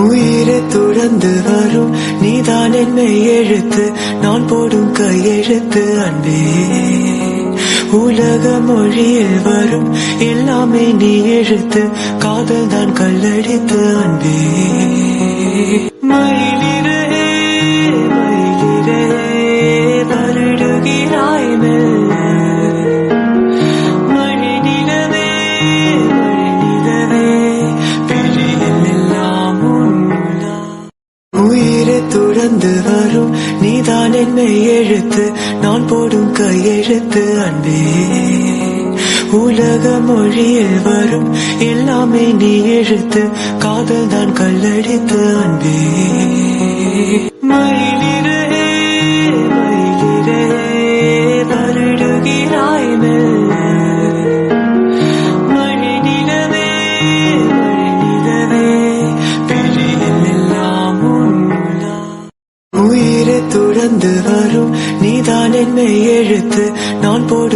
உயிரை துறந்து வரும் நீதான் என்னை எழுத்து, நான் போடும் கையெழுத்து அன்பே. உலக மொழியில் வரும் எல்லாமே நீ எழுத்து, காதல் தான் கல்லடித்து அன்பே. மயிலிரே மயிலிரே வருடுகிறாய் மெல்ல, மழை நிலவே மழை நிலவே வெளியில் எல்லாம் உன்னுலா. உயிரை துறந்து வரும் நீதான் என்னை எழுத்து, நான் போடும் கையெழுத்து அன்பே. உலக மொழியில் வரும் எல்லாமே நீ எழுத்து, காதல் தான் கல்லடித்து அன்பே. மயிலிரே மயிலிரே வருடுகிறாய் மெல்ல, மழை நிலவே மழை நிலவே வெளியில் எல்லாம் உன்னுலா. உயிரை துறந்து வரும் நீதான் என்னை எழுத்து, நான் போடும்